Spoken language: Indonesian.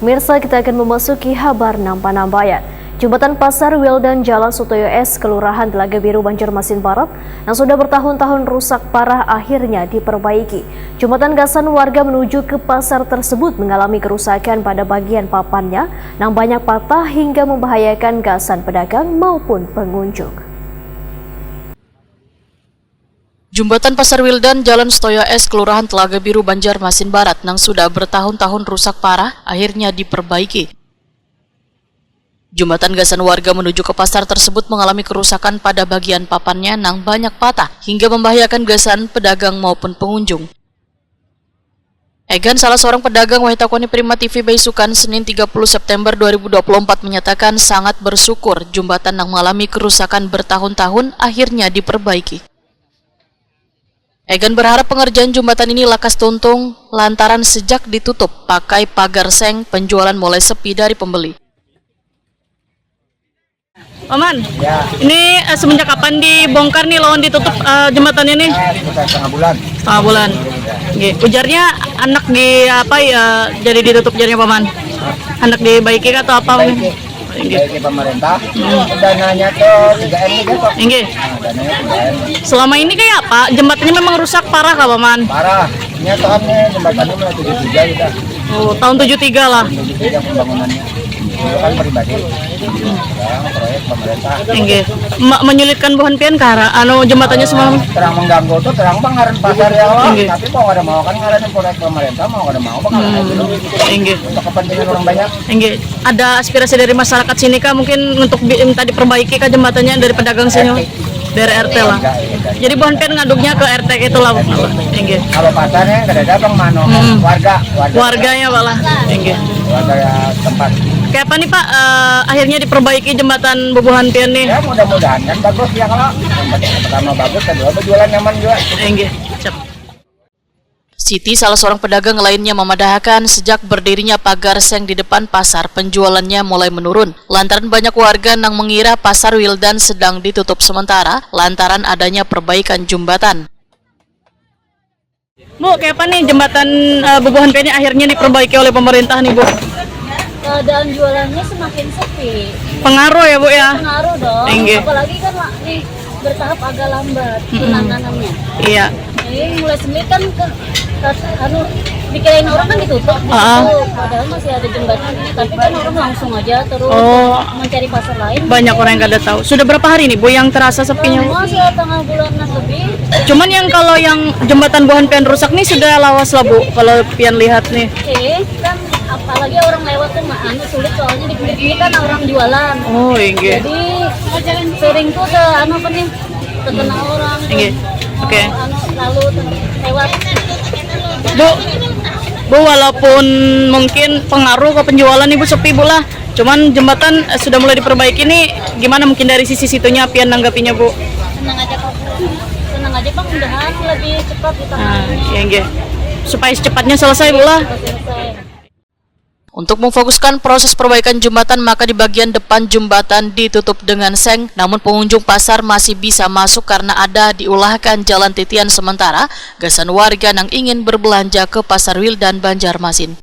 Pemirsa, kita akan memasuki kabar Nampan-Nambayan. Jembatan Pasar Wildan Jalan Sutoyo S, Kelurahan Telaga Biru, Banjarmasin Barat, yang sudah bertahun-tahun rusak parah akhirnya diperbaiki. Jembatan gasan warga menuju ke pasar tersebut mengalami kerusakan pada bagian papannya, yang banyak patah hingga membahayakan gasan pedagang maupun pengunjung. Jembatan Pasar Wildan Jalan Sutoyo S, Kelurahan Telaga Biru, Banjarmasin Barat, yang sudah bertahun-tahun rusak parah, akhirnya diperbaiki. Jembatan gasan warga menuju ke pasar tersebut mengalami kerusakan pada bagian papannya yang banyak patah, hingga membahayakan gasan pedagang maupun pengunjung. Egan, salah seorang pedagang Wahitakoni Prima TV Baisukan, Senin 30 September 2024 menyatakan sangat bersyukur jembatan yang mengalami kerusakan bertahun-tahun akhirnya diperbaiki. Egan berharap pengerjaan jembatan ini lekas tuntung lantaran sejak ditutup pakai pagar seng, penjualan mulai sepi dari pembeli. Paman, ya. Ini semenjak kapan dibongkar nih lawan ditutup jembatan ini? Setengah bulan. Setengah bulan. Oke. Ujarnya anak di apa ya jadi ditutup jarnya paman? Anak dibaiki atau apa? Baiki pemerintah. Dananya tuh 3M juga kok. Inggih. Dananya 3M. Selama ini kayak apa? Jembatannya memang rusak parah kah paman? Parah. Ini tahunnya jembatannya mulai 73 udah. Oh, tahun 73 lah. 73 pembangunannya. Itu kan pribadi. Sekarang proyek pemerintah. Inggih. Menyulitkan buhan pian kara anu jembatannya semalam. Terang mengganggu tuh terang bang ngaran pasar ya Allah. Inggih. Tapi mau ada mau kan ngaran proyek pemerintah mau ada mau bakal ada dulu. Inggih. Untuk kepentingan orang banyak. Inggih. Ada aspirasi dari masyarakat sini kah mungkin untuk minta diperbaiki kah jembatannya dari pedagang sini? Dari RT lah. Jadi buhan pian ngaduknya ke RT itu lah. Inggih. Kalau pasarnya nggak ada bang mano. Warganya Pak lah. Inggih. Warga tempat. Kayak apa nih Pak, akhirnya diperbaiki jembatan Bubuhan Pian nih? Ya mudah-mudahan kan bagus ya kalau pertama bagus, kedua berjualan nyaman juga. Enggak, cep. Siti, salah seorang pedagang lainnya, memadahkan sejak berdirinya pagar seng di depan pasar, penjualannya mulai menurun. Lantaran banyak warga yang mengira Pasar Wildan sedang ditutup sementara lantaran adanya perbaikan jembatan. Bu, kayak apa nih jembatan Bubuhan Pian akhirnya diperbaiki oleh pemerintah nih Bu? Keadaan jualannya semakin sepi. Pengaruh ya Bu ya? Pengaruh dong. Inggih. Apalagi kan nih bertahap agak lambat penanganannya. Iya. Jadi mulai sempit kan dikirain orang kan ditutup. Padahal masih ada jembatan ini, tapi kan orang langsung aja terus mencari pasar lain. Banyak orang yang kada tahu. Sudah berapa hari nih Bu yang terasa sepinya? Masih setengah bulanan lebih. Cuman yang kalau yang jembatan Buhan Pian rusak nih sudah lawas lah Bu. Kalau Pian lihat nih. Kan apalagi orang lewat tuh sulit soalnya di pinggir kan orang jualan. Oh iya. Jadi sering tuh terkena orang. Iya. Oke. Lalu lewat. Bu, walaupun mungkin pengaruh ke penjualan Ibu sepi Bu lah. Cuman jembatan sudah mulai diperbaiki nih. Gimana mungkin dari sisi situnya Pian nanggapinya Bu? Senang aja Pak. Senang aja Pak, mudahan lebih cepat ditangani. Iya. Supaya secepatnya selesai Bu lah. Untuk memfokuskan proses perbaikan jembatan, maka di bagian depan jembatan ditutup dengan seng, namun pengunjung pasar masih bisa masuk karena ada diulahkan jalan titian sementara gasan warga yang ingin berbelanja ke Pasar Wildan Banjarmasin.